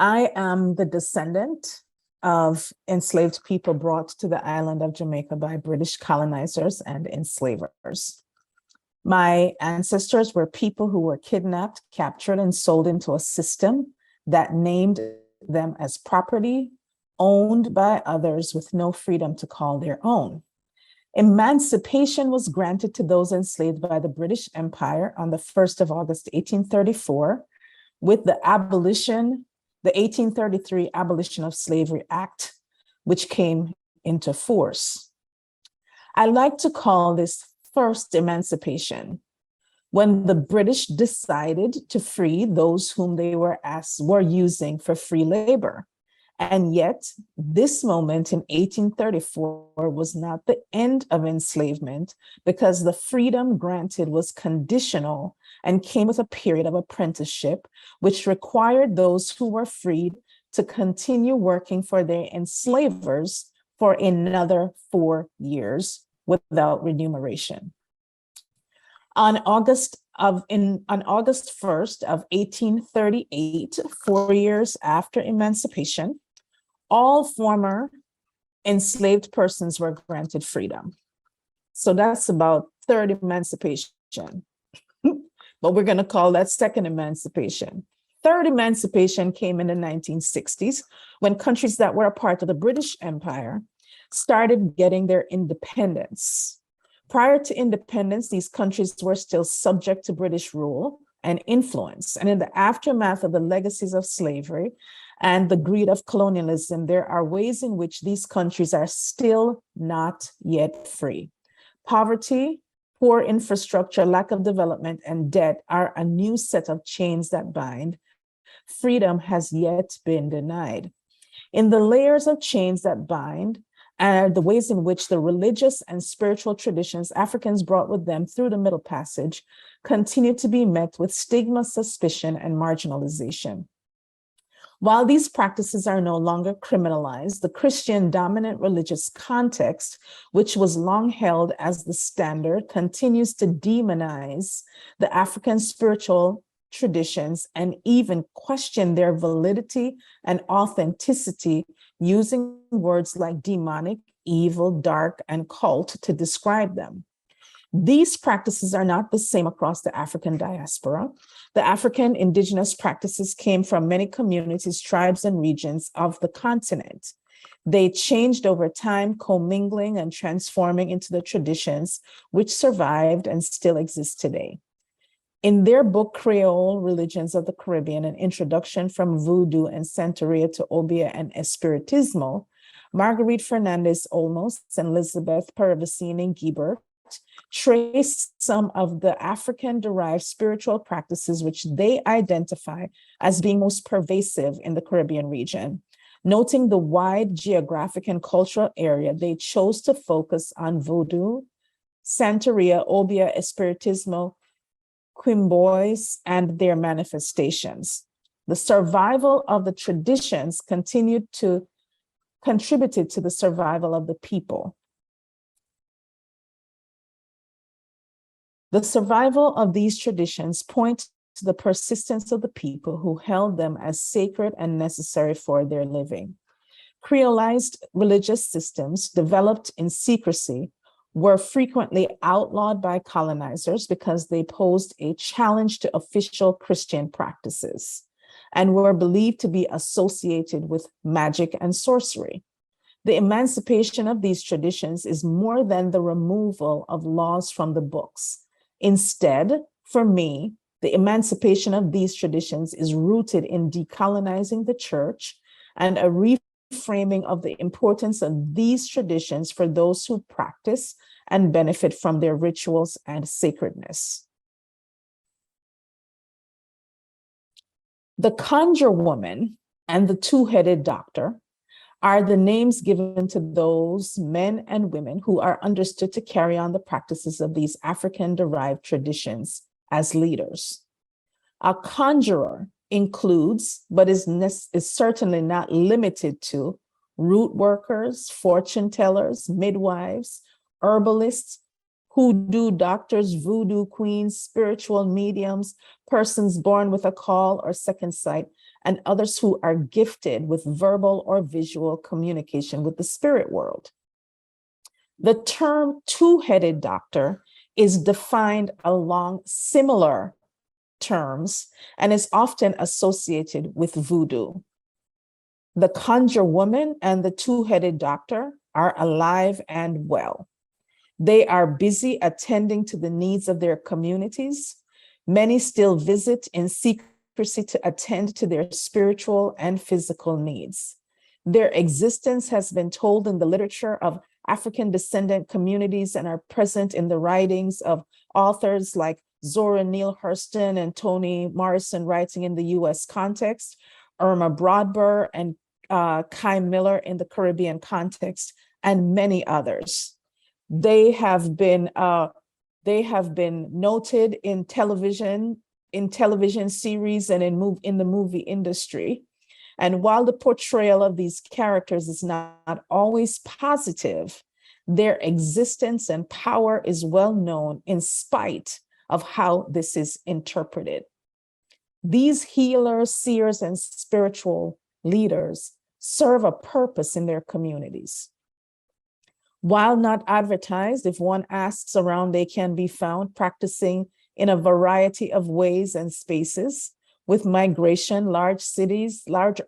I am the descendant of enslaved people brought to the island of Jamaica by British colonizers and enslavers. My ancestors were people who were kidnapped, captured, and sold into a system that named them as property owned by others with no freedom to call their own. Emancipation was granted to those enslaved by the British Empire on the 1st of August, 1834, with the 1833 Abolition of Slavery Act, which came into force. I like to call this first emancipation, when the British decided to free those whom they were using for free labor. And yet, this moment in 1834 was not the end of enslavement, because the freedom granted was conditional and came with a period of apprenticeship, which required those who were freed to continue working for their enslavers for another 4 years without remuneration. On August 1st of 1838, 4 years after emancipation, all former enslaved persons were granted freedom. So that's about third emancipation. But we're going to call that second emancipation. Third emancipation came in the 1960s, when countries that were a part of the British Empire started getting their independence. Prior to independence, these countries were still subject to British rule and influence. And in the aftermath of the legacies of slavery and the greed of colonialism, there are ways in which these countries are still not yet free. Poverty, poor infrastructure, lack of development, and debt are a new set of chains that bind. Freedom has yet been denied. In the layers of chains that bind, and the ways in which the religious and spiritual traditions Africans brought with them through the Middle Passage continue to be met with stigma, suspicion, and marginalization. While these practices are no longer criminalized, the Christian dominant religious context, which was long held as the standard, continues to demonize the African spiritual traditions and even question their validity and authenticity, using words like demonic, evil, dark, and cult to describe them. These practices are not the same across the African diaspora. The African indigenous practices came from many communities, tribes, and regions of the continent. They changed over time, commingling and transforming into the traditions which survived and still exist today. In their book, Creole Religions of the Caribbean, an introduction from Voodoo and Santeria to Obeah and Espiritismo, Marguerite Fernandez Olmos and Elizabeth Parvicini Guibert traced some of the African-derived spiritual practices which they identify as being most pervasive in the Caribbean region. Noting the wide geographic and cultural area, they chose to focus on Voodoo, Santeria, Obeah, Espiritismo, Quimbois, and their manifestations. The survival of the traditions contributed to the survival of the people. The survival of these traditions point to the persistence of the people who held them as sacred and necessary for their living. Creolized religious systems developed in secrecy were frequently outlawed by colonizers because they posed a challenge to official Christian practices and were believed to be associated with magic and sorcery. The emancipation of these traditions is more than the removal of laws from the books. Instead, for me, the emancipation of these traditions is rooted in decolonizing the church and a reframing of the importance of these traditions for those who practice and benefit from their rituals and sacredness. The Conjure Woman and the Two-Headed Doctor are the names given to those men and women who are understood to carry on the practices of these African-derived traditions as leaders. A conjurer includes, but is certainly not limited to, root workers, fortune tellers, midwives, herbalists, hoodoo doctors, voodoo queens, spiritual mediums, persons born with a call or second sight, and others who are gifted with verbal or visual communication with the spirit world. The term two-headed doctor is defined along similar terms and is often associated with voodoo. The Conjure woman and the two-headed doctor are alive and well. They are busy attending to the needs of their communities. Many still visit in secrecy to attend to their spiritual and physical needs. Their existence has been told in the literature of African descendant communities and are present in the writings of authors like Zora Neale Hurston and Toni Morrison writing in the US context, Irma Broadbur and Kai Miller in the Caribbean context, and many others. They have been noted in television series and in the movie industry. And while the portrayal of these characters is not always positive, their existence and power is well known in spite of how this is interpreted. These healers, seers, and spiritual leaders serve a purpose in their communities. While not advertised, if one asks around, they can be found practicing in a variety of ways and spaces. With migration, large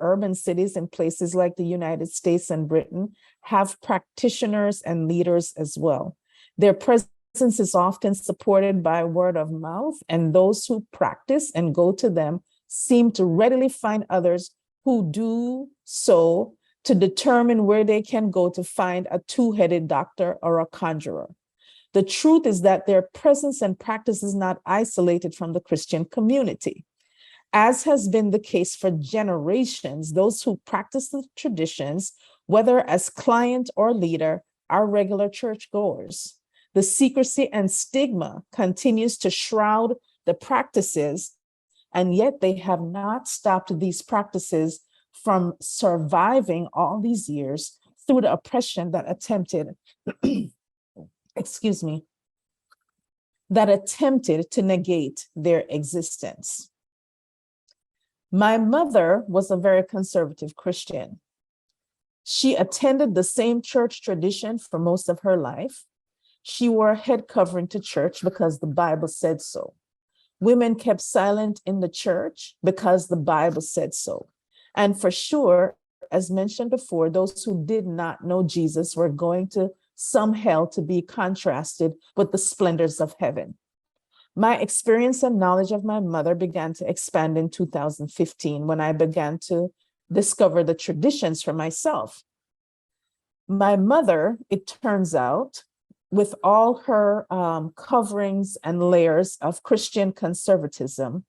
urban cities in places like the United States and Britain have practitioners and leaders as well. Their presence is often supported by word of mouth, and those who practice and go to them seem to readily find others who do so to determine where they can go to find a two-headed doctor or a conjurer. The truth is that their presence and practice is not isolated from the Christian community. As has been the case for generations, those who practice the traditions, whether as client or leader, are regular churchgoers. The secrecy and stigma continues to shroud the practices, and yet they have not stopped these practices from surviving all these years through the oppression that attempted, that attempted to negate their existence. My mother was a very conservative Christian. She attended the same church tradition for most of her life. She wore a head covering to church because the Bible said so. Women kept silent in the church because the Bible said so. And for sure, as mentioned before, those who did not know Jesus were going to some hell to be contrasted with the splendors of heaven. My experience and knowledge of my mother began to expand in 2015 when I began to discover the traditions for myself. My mother, it turns out, with all her coverings and layers of Christian conservatism,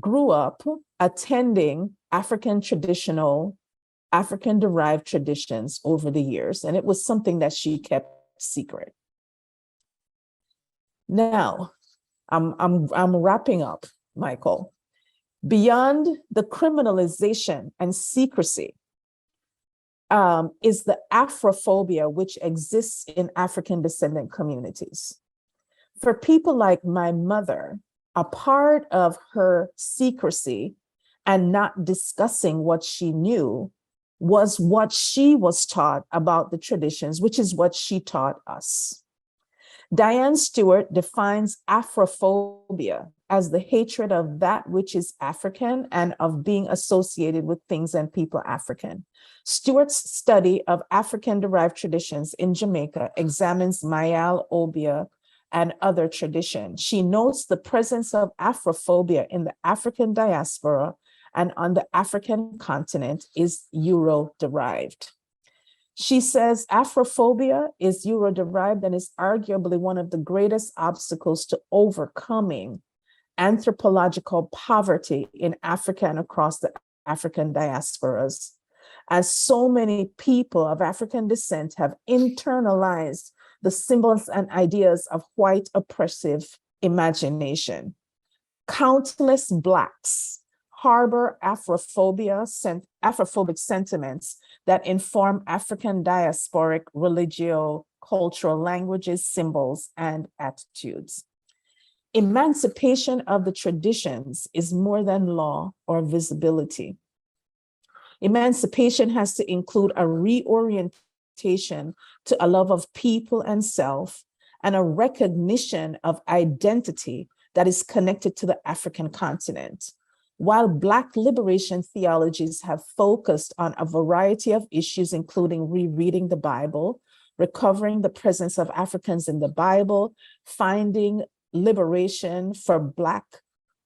grew up attending African-derived traditions over the years, and it was something that she kept secret. Now, I'm wrapping up, Michael. Beyond the criminalization and secrecy is the Afrophobia which exists in African descendant communities. For people like my mother, a part of her secrecy and not discussing what she knew was what she was taught about the traditions, which is what she taught us. Diane Stewart defines Afrophobia as the hatred of that which is African and of being associated with things and people African. Stewart's study of African-derived traditions in Jamaica examines Mayal, Obia, and other traditions. She notes the presence of Afrophobia in the African diaspora and on the African continent is Euro-derived. She says Afrophobia is Euro-derived and is arguably one of the greatest obstacles to overcoming anthropological poverty in Africa and across the African diasporas, as so many people of African descent have internalized the symbols and ideas of white oppressive imagination. Countless Blacks harbor Afrophobic sentiments that inform African diasporic religio-cultural languages, symbols, and attitudes. Emancipation of the traditions is more than law or visibility. Emancipation has to include a reorientation to a love of people and self, and a recognition of identity that is connected to the African continent. While Black liberation theologies have focused on a variety of issues, including rereading the Bible, recovering the presence of Africans in the Bible, finding liberation for Black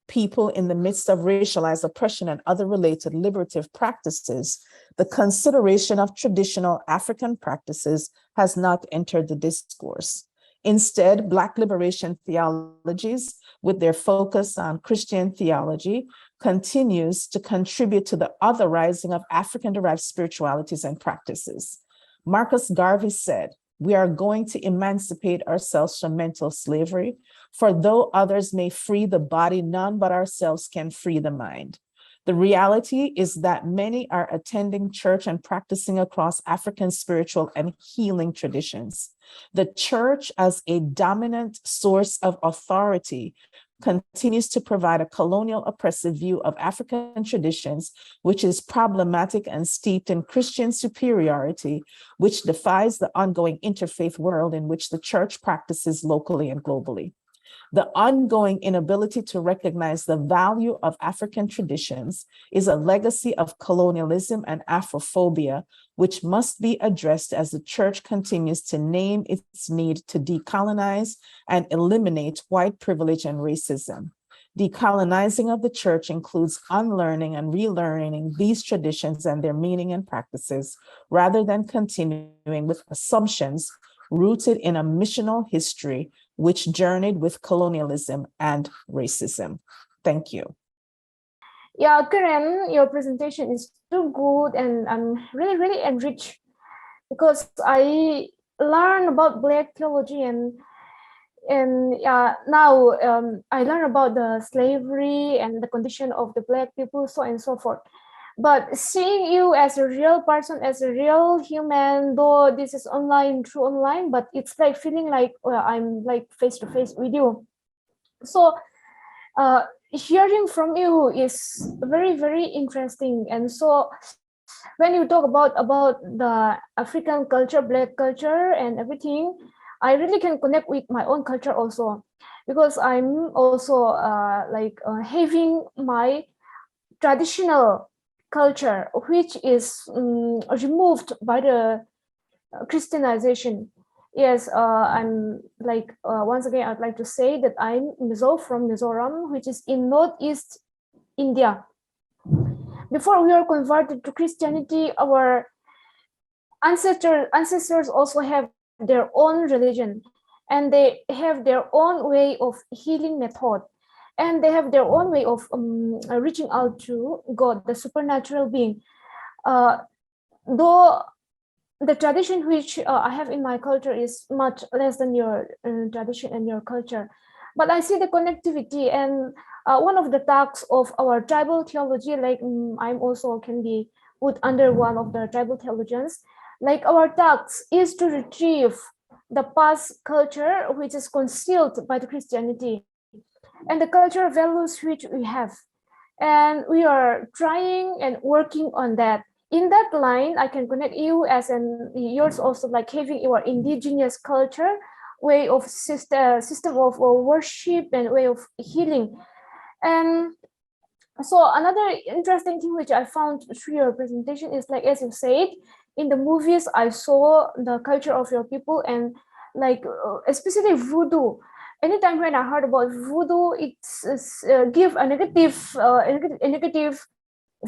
people in the midst of racialized oppression and other related liberative practices, the consideration of traditional African practices has not entered the discourse. Instead, Black liberation theologies, with their focus on Christian theology, continues to contribute to the otherizing of African-derived spiritualities and practices. Marcus Garvey said, "We are going to emancipate ourselves from mental slavery, for though others may free the body, none but ourselves can free the mind." The reality is that many are attending church and practicing across African spiritual and healing traditions. The church, as a dominant source of authority, continues to provide a colonial oppressive view of African traditions, which is problematic and steeped in Christian superiority, which defies the ongoing interfaith world in which the church practices locally and globally. The ongoing inability to recognize the value of African traditions is a legacy of colonialism and Afrophobia, which must be addressed as the church continues to name its need to decolonize and eliminate white privilege and racism. Decolonizing of the church includes unlearning and relearning these traditions and their meaning and practices, rather than continuing with assumptions rooted in a missional history which journeyed with colonialism and racism. Thank you. Yeah, Karen, your presentation is too good, and I'm really enriched because I learned about Black theology, and now I learn about the slavery and the condition of the Black people, so on and so forth. But seeing you as a real person, as a real human, though this is through online, but it's like feeling like I'm like face to face with you. So hearing from you is very interesting. And so when you talk about the African culture, Black culture, and everything, I really can connect with my own culture also, because I'm also having my traditional culture, which is removed by the Christianization. Yes, I'm like, once again, I'd like to say that I'm Mizo from Mizoram, which is in Northeast India. Before we are converted to Christianity, our ancestors also have their own religion, and they have their own way of healing method. And they have their own way of reaching out to God, the supernatural being. Though the tradition which I have in my culture is much less than your tradition and your culture, but I see the connectivity. And one of the tasks of our tribal theology, like I'm also can be put under one of the tribal theologians, like our task is to retrieve the past culture which is concealed by the Christianity, and the cultural values which we have. And we are trying and working on that. In that line, I can connect you as yours also, like having your indigenous culture, way of system of worship and way of healing. And so another interesting thing which I found through your presentation is, like, as you said, in the movies, I saw the culture of your people, and like especially voodoo. Anytime when I heard about voodoo, it's give a negative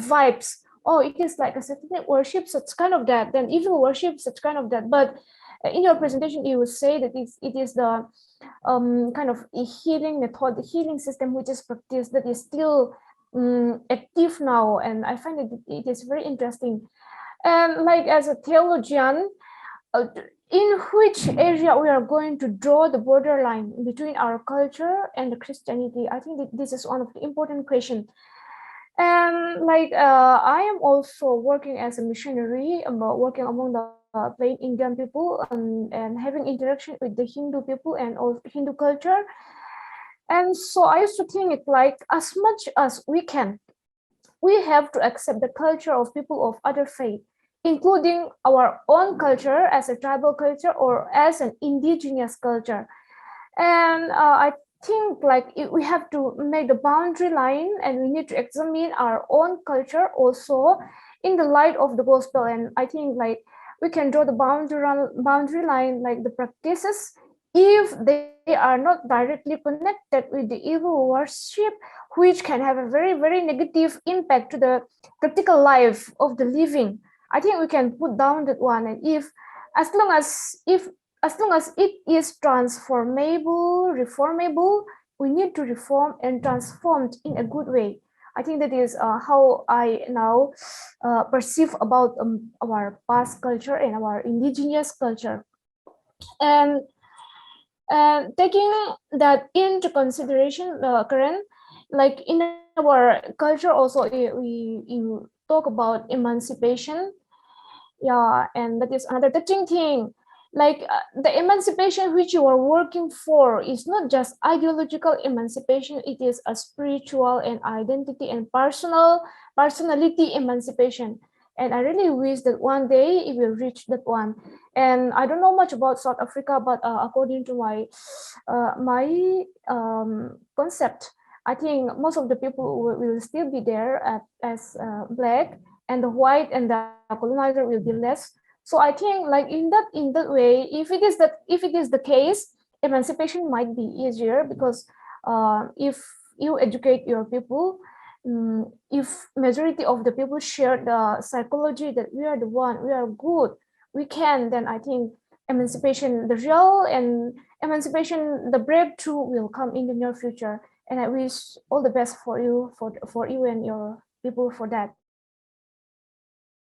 vibes. Oh, it is like a satanic worship, such kind of that. Then evil worship, such kind of that. But in your presentation, you say that it is the kind of a healing method, the healing system which is practiced, that is still active now, and I find it is very interesting. And like, as a theologian, in which area we are going to draw the borderline between our culture and the Christianity? I think that this is one of the important questions. And like I am also working as a missionary, working among the plain Indian people and having interaction with the Hindu people and all Hindu culture. And so I used to think it like as much as we can, we have to accept the culture of people of other faith, including our own culture as a tribal culture or as an indigenous culture. And I think like we have to make the boundary line, and we need to examine our own culture also in the light of the gospel. And I think like we can draw the boundary line, like the practices, if they are not directly connected with the evil worship, which can have a very, very negative impact to the practical life of the living. I think we can put down that one. And if as long as if as long as it is transformable, reformable, we need to reform and transformed in a good way. I think that is how I now perceive about our past culture and our indigenous culture. And taking that into consideration, Karen, like in our culture also, we talk about emancipation. Yeah, and that is another touching thing. Like the emancipation which you are working for is not just ideological emancipation, it is a spiritual and identity and personality emancipation. And I really wish that one day it will reach that one. And I don't know much about South Africa, but according to my concept, I think most of the people will still be there as black, and the white and the colonizer will be less. So I think like in that way, if it is the case, emancipation might be easier, because if you educate your people, if majority of the people share the psychology that we are the one, we are good, we can, then I think emancipation, the real and emancipation, the breakthrough will come in the near future. And I wish all the best for you and your people for that.